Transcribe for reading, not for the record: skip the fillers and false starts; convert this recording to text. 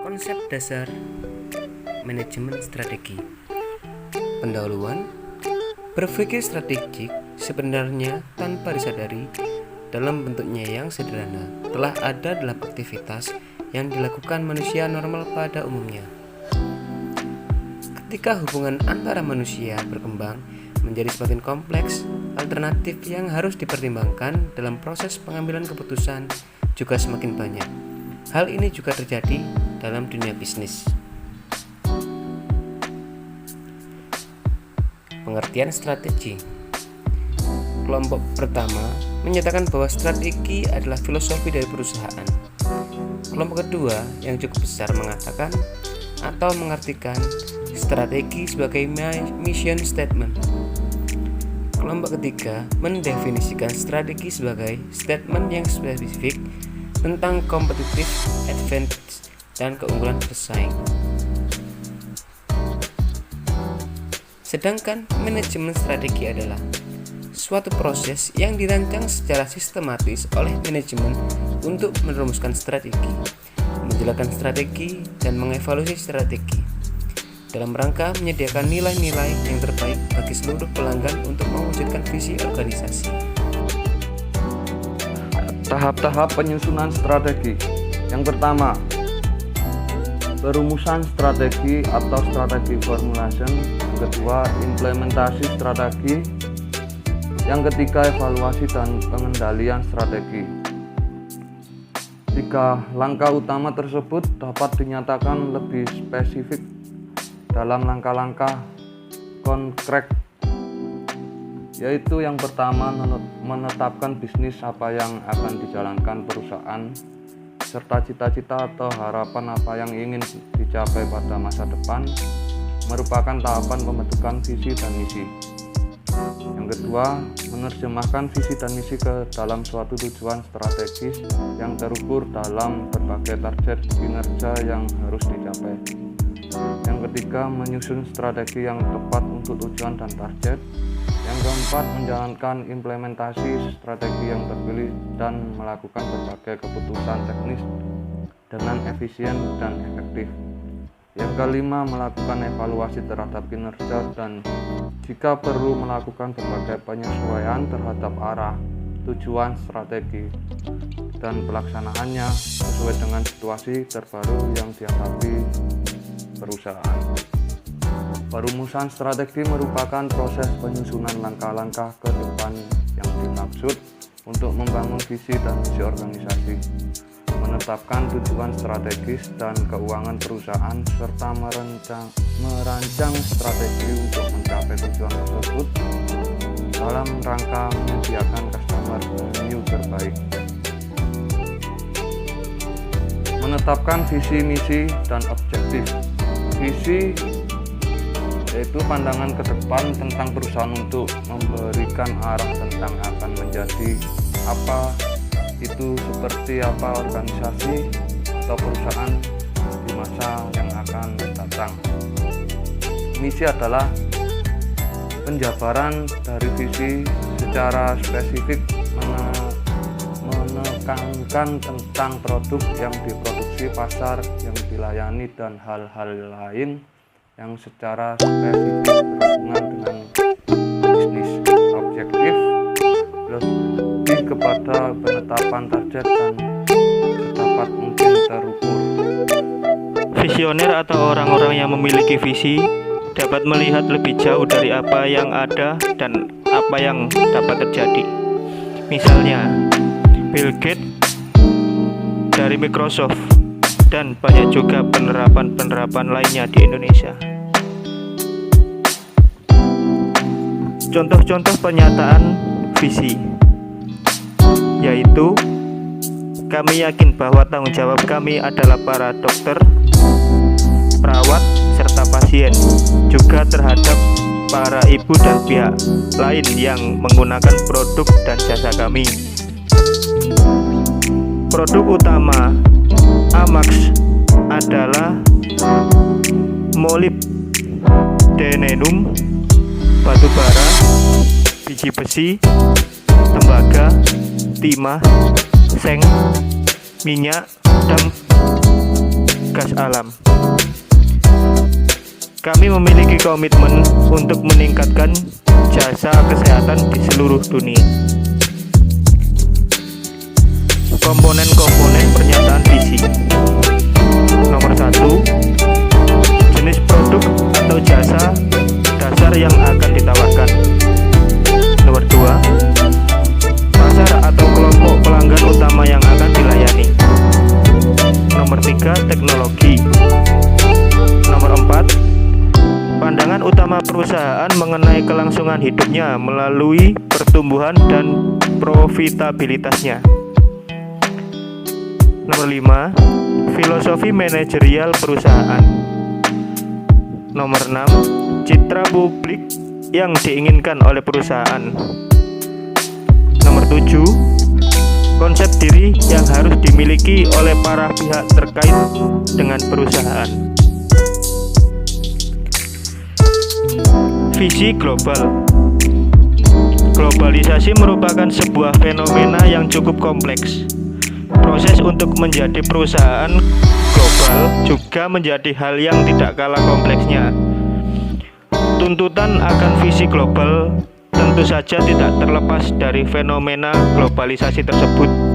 Konsep dasar manajemen strategi. Pendahuluan, berpikir strategik sebenarnya tanpa disadari dalam bentuknya yang sederhana telah ada dalam aktivitas yang dilakukan manusia normal pada umumnya. Ketika hubungan antara manusia berkembang menjadi semakin kompleks, alternatif yang harus dipertimbangkan dalam proses pengambilan keputusan juga semakin banyak. Hal ini juga terjadi dalam dunia bisnis. Pengertian strategi. Kelompok pertama menyatakan bahwa strategi adalah filosofi dari perusahaan. Kelompok kedua yang cukup besar mengatakan atau mengartikan strategi sebagai mission statement. Kelompok ketiga mendefinisikan strategi sebagai statement yang spesifik tentang competitive advantage dan keunggulan bersaing. Sedangkan manajemen strategi adalah suatu proses yang dirancang secara sistematis oleh manajemen untuk merumuskan strategi, menjalankan strategi, dan mengevaluasi strategi dalam rangka menyediakan nilai-nilai yang terbaik bagi seluruh pelanggan untuk mewujudkan visi organisasi. Tahap-tahap penyusunan strategi. Yang pertama, perumusan strategi atau strategi formulation. Yang kedua, implementasi strategi. Yang ketiga, evaluasi dan pengendalian strategi. Tiga langkah utama tersebut dapat dinyatakan lebih spesifik dalam langkah-langkah konkret, yaitu yang pertama, menetapkan bisnis apa yang akan dijalankan perusahaan serta cita-cita atau harapan apa yang ingin dicapai pada masa depan, merupakan tahapan pembentukan visi dan misi. Yang kedua, menerjemahkan visi dan misi ke dalam suatu tujuan strategis yang terukur dalam berbagai target kinerja yang harus dicapai. Yang ketiga, menyusun strategi yang tepat untuk tujuan dan target. Yang keempat, menjalankan implementasi strategi yang terpilih dan melakukan berbagai keputusan teknis dengan efisien dan efektif. Yang kelima, melakukan evaluasi terhadap kinerja dan jika perlu melakukan berbagai penyesuaian terhadap arah, tujuan strategi, dan pelaksanaannya sesuai dengan situasi terbaru yang dihadapi perusahaan. Perumusan strategi merupakan proses penyusunan langkah-langkah ke depan yang dimaksud untuk membangun visi dan misi organisasi, menetapkan tujuan strategis dan keuangan perusahaan, serta merancang strategi untuk mencapai tujuan tersebut dalam rangka menyediakan customer value terbaik. Menetapkan visi, misi, dan objektif. Visi yaitu pandangan ke depan tentang perusahaan untuk memberikan arah tentang akan menjadi apa, itu seperti apa organisasi atau perusahaan di masa yang akan datang. Misi adalah penjabaran dari visi secara spesifik, menekankan tentang produk yang diproduksi, pasar yang dilayani, dan hal-hal lain yang secara spesifik berhubungan dengan bisnis. Objektif lebih kepada penetapan target dan sedapat mungkin terukur. Visioner atau orang-orang yang memiliki visi dapat melihat lebih jauh dari apa yang ada dan apa yang dapat terjadi. Misalnya, Bill Gates dari Microsoft dan banyak juga penerapan-penerapan lainnya di Indonesia. Contoh-contoh pernyataan visi yaitu, kami yakin bahwa tanggung jawab kami adalah para dokter, perawat, serta pasien, juga terhadap para ibu dan pihak lain yang menggunakan produk dan jasa kami. Produk utama Amax adalah molybdenum, batu bara, biji besi, tembaga, timah, seng, minyak, dan gas alam. Kami memiliki komitmen untuk meningkatkan jasa kesehatan di seluruh dunia. Komponen-komponen pernyataan visi. Nomor 1, jenis produk atau jasa dasar yang akan ditawarkan. Nomor 2, pasar atau kelompok pelanggan utama yang akan dilayani. Nomor 3, teknologi. Nomor 4, pandangan utama perusahaan mengenai kelangsungan hidupnya melalui pertumbuhan dan profitabilitasnya. Nomor 5, filosofi manajerial perusahaan. Nomor 6, citra publik yang diinginkan oleh perusahaan. Nomor 7, konsep diri yang harus dimiliki oleh para pihak terkait dengan perusahaan. Visi global. Globalisasi merupakan sebuah fenomena yang cukup kompleks. Proses untuk menjadi perusahaan global juga menjadi hal yang tidak kalah kompleksnya. Tuntutan akan visi global tentu saja tidak terlepas dari fenomena globalisasi tersebut.